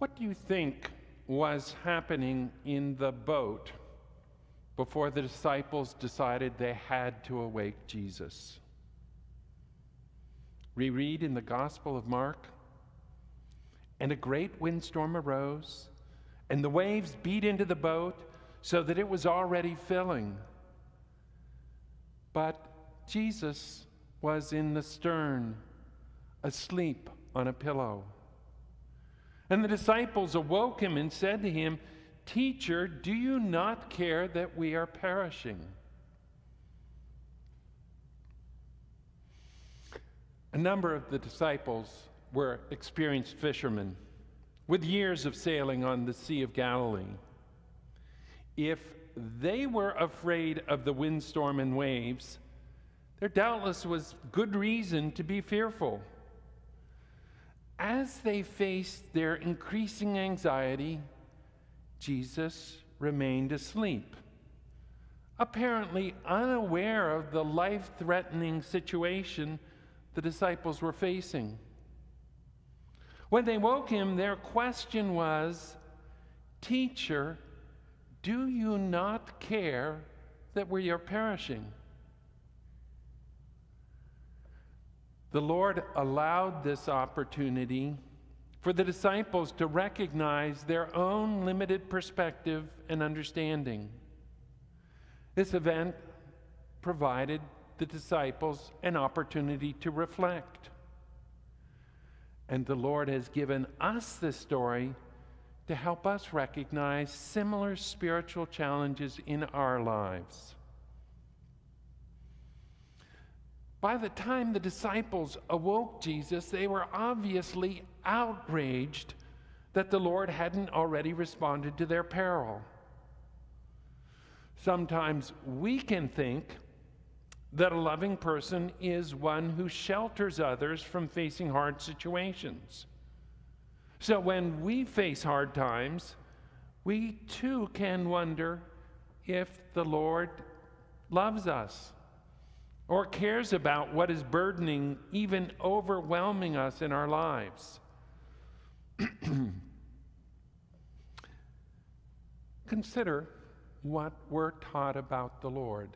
What do you think was happening in the boat before the disciples decided they had to awake Jesus? We read in the Gospel of Mark, "And a great windstorm arose, and the waves beat into the boat so that it was already filling. But Jesus was in the stern, asleep on a pillow. And the disciples awoke him and said to him, 'Teacher, do you not care that we are perishing?'" A number of the disciples were experienced fishermen with years of sailing on the Sea of Galilee. If they were afraid of the windstorm and waves, there doubtless was good reason to be fearful. As they faced their increasing anxiety, Jesus remained asleep, apparently unaware of the life-threatening situation the disciples were facing. When they woke him, their question was, "Teacher, do you not care that we are perishing?" The Lord allowed this opportunity for the disciples to recognize their own limited perspective and understanding. This event provided the disciples an opportunity to reflect. And the Lord has given us this story to help us recognize similar spiritual challenges in our lives. By the time the disciples awoke Jesus, they were obviously outraged that the Lord hadn't already responded to their peril. Sometimes we can think that a loving person is one who shelters others from facing hard situations. So when we face hard times, we too can wonder if the Lord loves us or cares about what is burdening, even overwhelming us in our lives. Consider what we're taught about the Lord.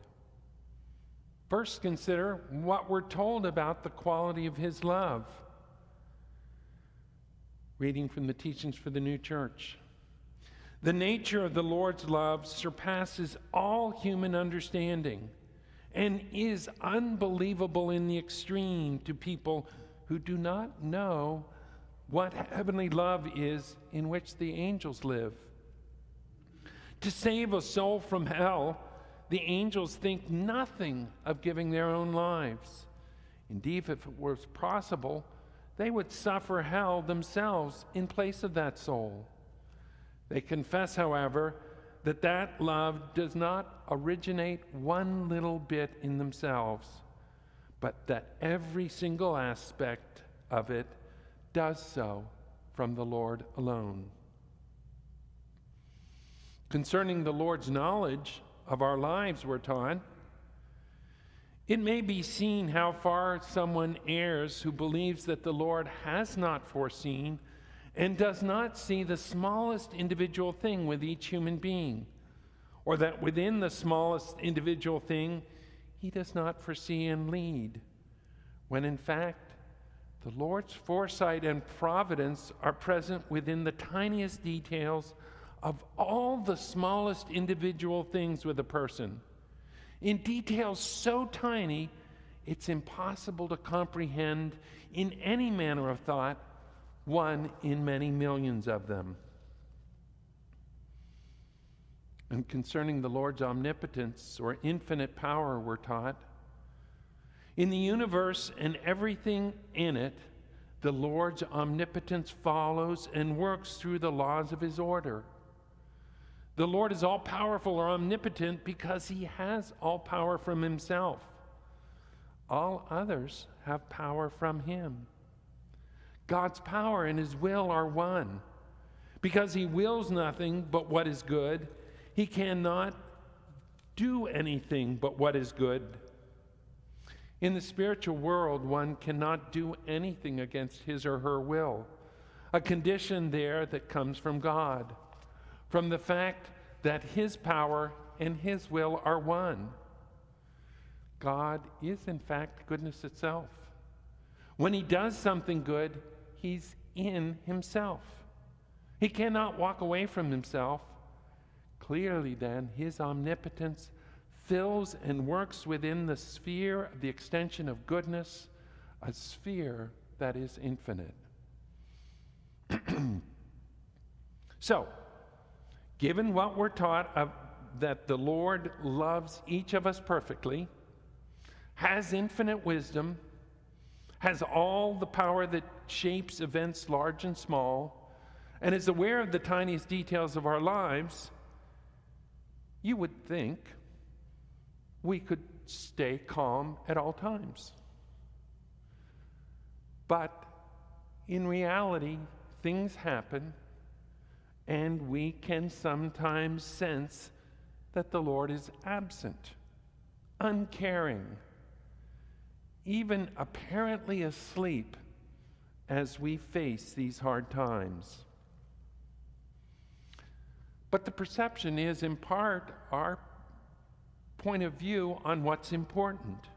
First, consider what we're told about the quality of his love. Reading from the Teachings for the New Church. "The nature of the Lord's love surpasses all human understanding and is unbelievable in the extreme to people who do not know what heavenly love is in which the angels live. To save a soul from hell, the angels think nothing of giving their own lives. Indeed, if it was possible, they would suffer hell themselves in place of that soul. They confess, however, that love does not originate one little bit in themselves, but that every single aspect of it does so from the Lord alone." Concerning the Lord's knowledge of our lives, we're taught, "It may be seen how far someone errs who believes that the Lord has not foreseen and does not see the smallest individual thing with each human being, or that within the smallest individual thing he does not foresee and lead, when in fact the Lord's foresight and providence are present within the tiniest details of all the smallest individual things with a person, in details so tiny it's impossible to comprehend in any manner of thought, one in many millions of them." And concerning the Lord's omnipotence or infinite power, we're taught, "In the universe and everything in it, the Lord's omnipotence follows and works through the laws of his order. The Lord is all-powerful or omnipotent because he has all power from himself. All others have power from him. God's power and his will are one. Because he wills nothing but what is good, he cannot do anything but what is good. In the spiritual world, one cannot do anything against his or her will. a condition there that comes from God, from the fact that His power and His will are one. God is, in fact, goodness itself. When He does something good, He's in Himself. He cannot walk away from Himself. Clearly, then, His omnipotence fills and works within the sphere of the extension of goodness, a sphere that is infinite. So, given what we're taught of that the Lord loves each of us perfectly, has infinite wisdom, has all the power that shapes events large and small, and is aware of the tiniest details of our lives, you would think we could stay calm at all times. But in reality, things happen, and we can sometimes sense that the Lord is absent, uncaring, even apparently asleep as we face these hard times. But the perception is, in part, our point of view on what's important.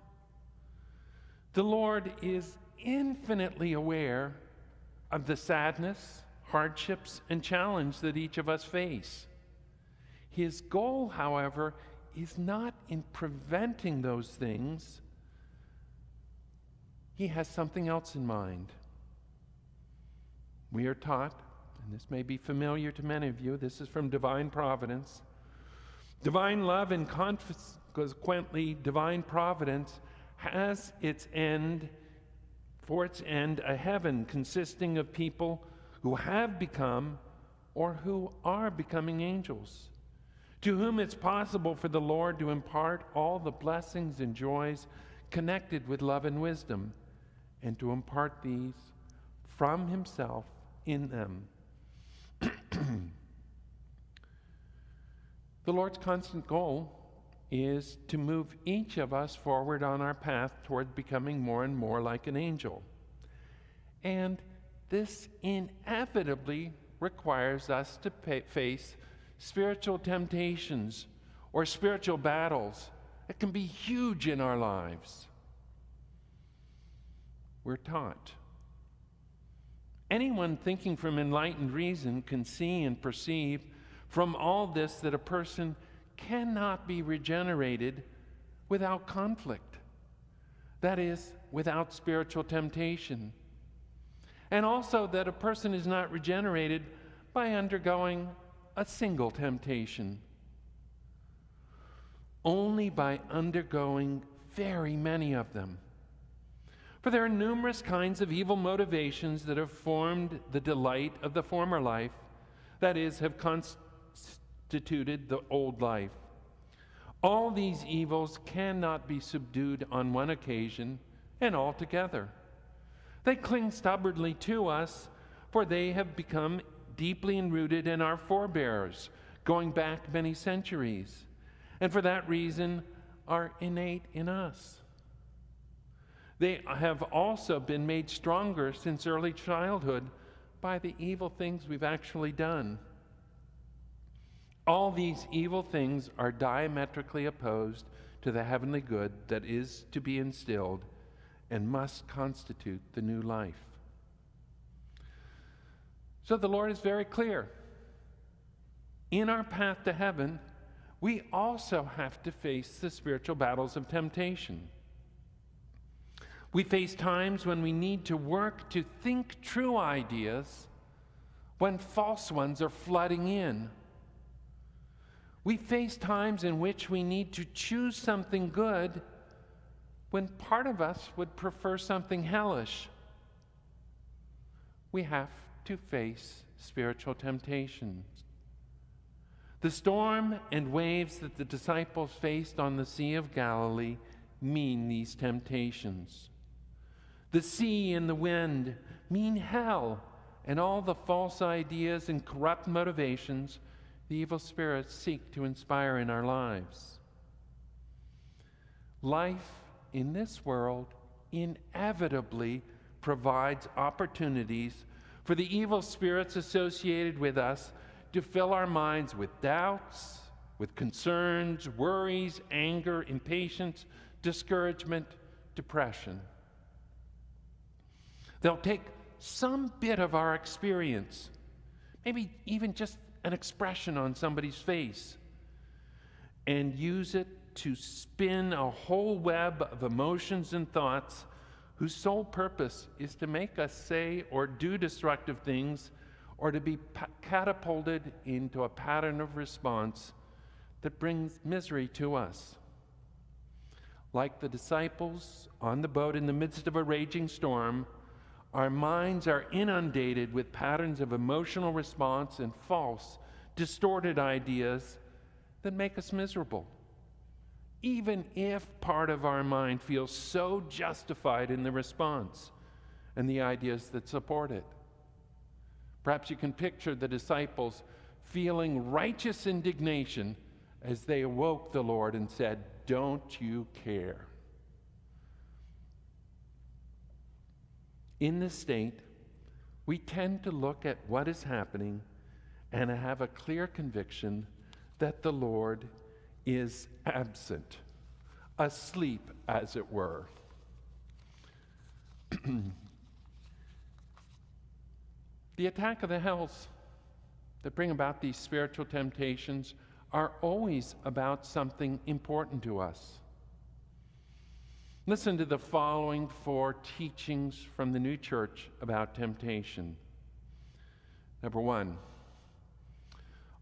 The Lord is infinitely aware of the sadness, hardships, and challenge that each of us face. His goal, however, is not in preventing those things. He has something else in mind. We are taught, and this may be familiar to many of you, this is from divine providence. Divine love and consequently divine providence has for its end a heaven consisting of people who have become or who are becoming angels, to whom it's possible for the Lord to impart all the blessings and joys connected with love and wisdom, and to impart these from Himself in them. The Lord's constant goal is to move each of us forward on our path toward becoming more and more like an angel. And this inevitably requires us to face spiritual temptations or spiritual battles that can be huge in our lives. We're taught. Anyone thinking from enlightened reason can see and perceive from all this that a person cannot be regenerated without conflict. That is, without spiritual temptation. And also that a person is not regenerated by undergoing a single temptation. Only by undergoing very many of them. For there are numerous kinds of evil motivations that have formed the delight of the former life, that is, have constituted the old life. All these evils cannot be subdued on one occasion and all together. They cling stubbornly to us, for they have become deeply enrooted in our forebears, going back many centuries, and for that reason are innate in us. They have also been made stronger since early childhood by the evil things we've actually done. All these evil things are diametrically opposed to the heavenly good that is to be instilled and must constitute the new life. So the Lord is very clear. In our path to heaven, we also have to face the spiritual battles of temptation. We face times when we need to work to think true ideas when false ones are flooding in. We face times in which we need to choose something good when part of us would prefer something hellish. We have to face spiritual temptations. The storm and waves that the disciples faced on the Sea of Galilee mean these temptations. The sea and the wind mean hell and all the false ideas and corrupt motivations the evil spirits seek to inspire in our lives. Life in this world inevitably provides opportunities for the evil spirits associated with us to fill our minds with doubts, with concerns, worries, anger, impatience, discouragement, depression. They'll take some bit of our experience, maybe even just an expression on somebody's face, and use it to spin a whole web of emotions and thoughts whose sole purpose is to make us say or do destructive things, or to be catapulted into a pattern of response that brings misery to us. Like the disciples on the boat in the midst of a raging storm, our minds are inundated with patterns of emotional response and false, distorted ideas that make us miserable, even if part of our mind feels so justified in the response and the ideas that support it. Perhaps you can picture the disciples feeling righteous indignation as they awoke the Lord and said, "Don't you care?" In this state, we tend to look at what is happening and have a clear conviction that the Lord is absent, asleep, as it were. The attack of the hells that bring about these spiritual temptations are always about something important to us. Listen to the following 4 teachings from the new church about temptation. Number 1,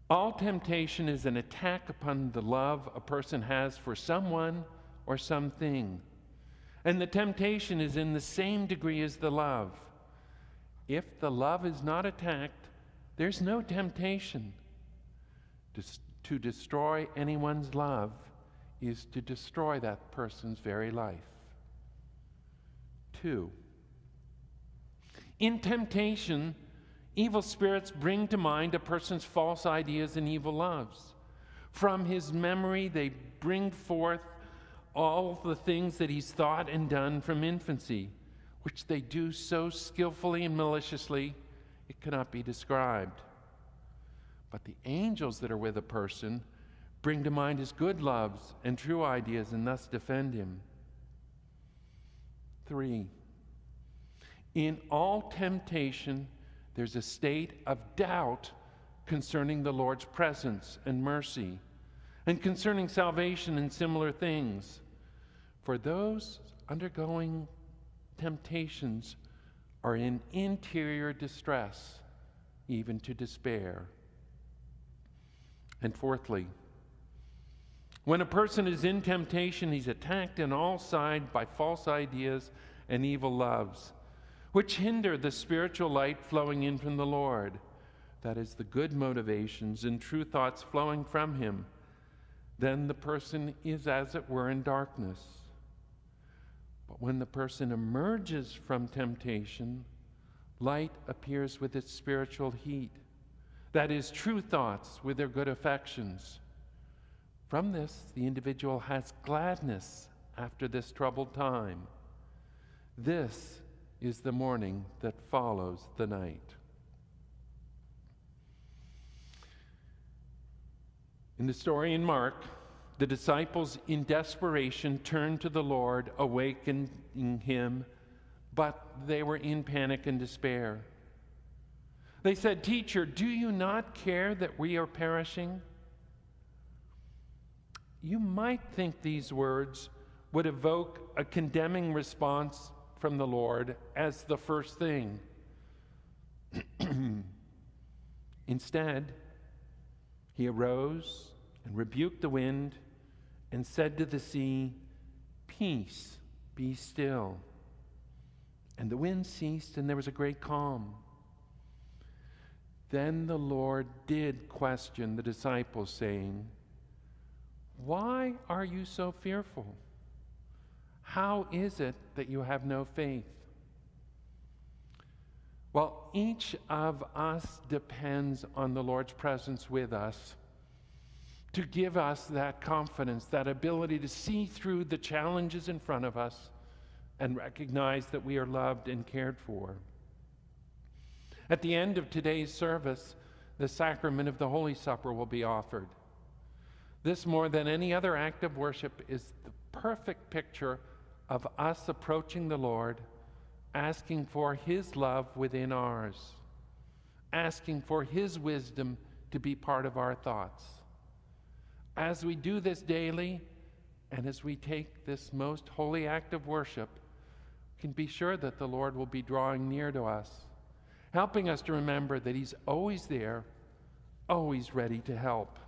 all temptation is an attack upon the love a person has for someone or something. And the temptation is in the same degree as the love. If the love is not attacked, there's no temptation. To destroy anyone's love is to destroy that person's very life. 2, in temptation, evil spirits bring to mind a person's false ideas and evil loves. From his memory, they bring forth all the things that he's thought and done from infancy, which they do so skillfully and maliciously, it cannot be described. But the angels that are with a person bring to mind his good loves and true ideas and thus defend him. 3, in all temptation, there's a state of doubt concerning the Lord's presence and mercy, and concerning salvation and similar things. For those undergoing temptations are in interior distress, even to despair. And 4thly, when a person is in temptation, he's attacked on all sides by false ideas and evil loves, which hinder the spiritual light flowing in from the Lord. That is, the good motivations and true thoughts flowing from him. Then the person is, as it were, in darkness. But when the person emerges from temptation, light appears with its spiritual heat. That is, true thoughts with their good affections. From this, the individual has gladness after this troubled time. This is the morning that follows the night. In the story in Mark, the disciples in desperation turned to the Lord, awakening him, but they were in panic and despair. They said, "Teacher, do you not care that we are perishing?" You might think these words would evoke a condemning response from the Lord as the first thing. Instead, he arose and rebuked the wind and said to the sea, "Peace, be still." And the wind ceased, and there was a great calm. Then the Lord did question the disciples, saying, "Why are you so fearful? How is it that you have no faith?" Well, each of us depends on the Lord's presence with us to give us that confidence, that ability to see through the challenges in front of us and recognize that we are loved and cared for. At the end of today's service, the sacrament of the Holy Supper will be offered. This, more than any other act of worship, is the perfect picture of us approaching the Lord, asking for His love within ours, asking for His wisdom to be part of our thoughts. As we do this daily, and as we take this most holy act of worship, we can be sure that the Lord will be drawing near to us, helping us to remember that He's always there, always ready to help.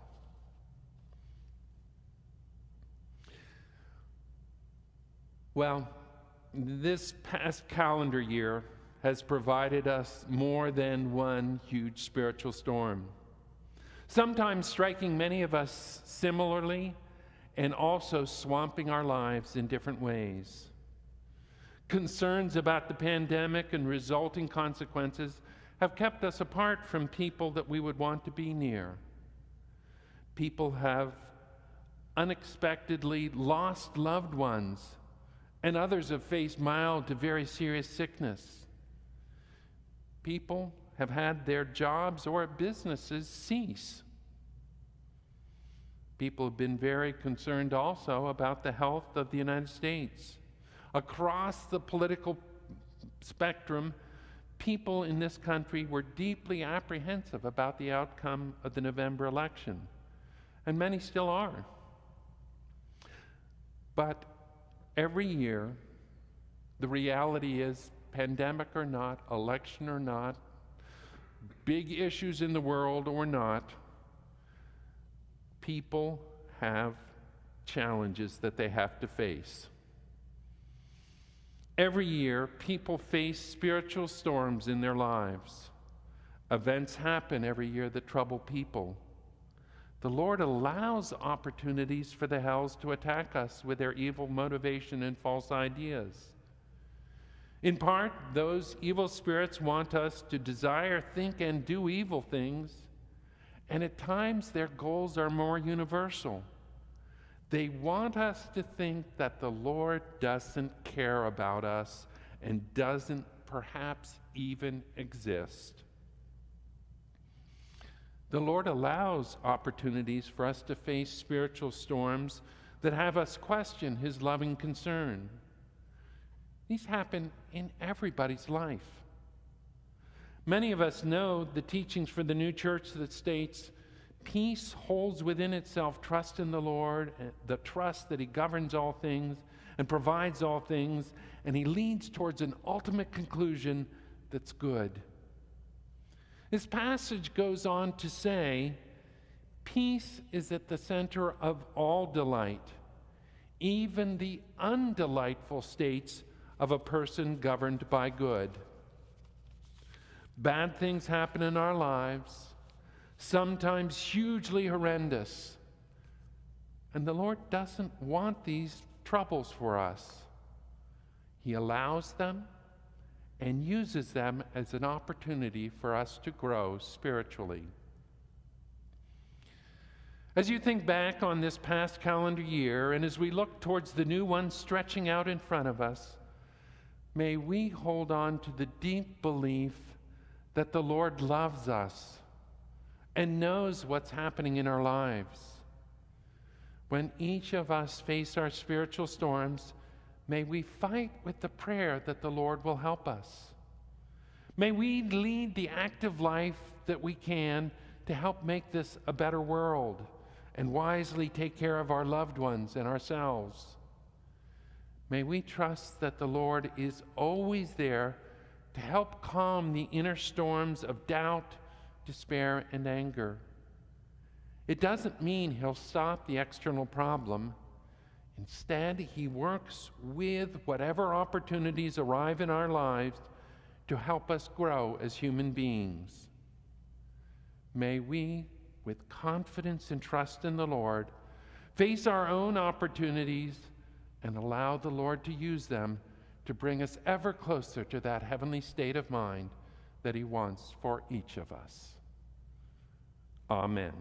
Well, this past calendar year has provided us more than one huge spiritual storm, sometimes striking many of us similarly and also swamping our lives in different ways. Concerns about the pandemic and resulting consequences have kept us apart from people that we would want to be near. People have unexpectedly lost loved ones, and others have faced mild to very serious sickness. People have had their jobs or businesses cease. People have been very concerned also about the health of the United States. Across the political spectrum, people in this country were deeply apprehensive about the outcome of the November election, and many still are. But every year, the reality is, pandemic or not, election or not, big issues in the world or not, people have challenges that they have to face. Every year, people face spiritual storms in their lives. Events happen every year that trouble people. The Lord allows opportunities for the hells to attack us with their evil motivation and false ideas. In part, those evil spirits want us to desire, think, and do evil things, and at times their goals are more universal. They want us to think that the Lord doesn't care about us and doesn't perhaps even exist. The Lord allows opportunities for us to face spiritual storms that have us question His loving concern. These happen in everybody's life. Many of us know the teachings for the new church that states, peace holds within itself trust in the Lord, the trust that He governs all things and provides all things, and He leads towards an ultimate conclusion that's good. This passage goes on to say, peace is at the center of all delight, even the undelightful states of a person governed by good. Bad things happen in our lives, sometimes hugely horrendous, and the Lord doesn't want these troubles for us. He allows them and uses them as an opportunity for us to grow spiritually. As you think back on this past calendar year, and as we look towards the new one stretching out in front of us, may we hold on to the deep belief that the Lord loves us and knows what's happening in our lives. When each of us face our spiritual storms, may we fight with the prayer that the Lord will help us. May we lead the active life that we can to help make this a better world and wisely take care of our loved ones and ourselves. May we trust that the Lord is always there to help calm the inner storms of doubt, despair, and anger. It doesn't mean He'll stop the external problem. Instead, He works with whatever opportunities arrive in our lives to help us grow as human beings. May we, with confidence and trust in the Lord, face our own opportunities and allow the Lord to use them to bring us ever closer to that heavenly state of mind that He wants for each of us. Amen.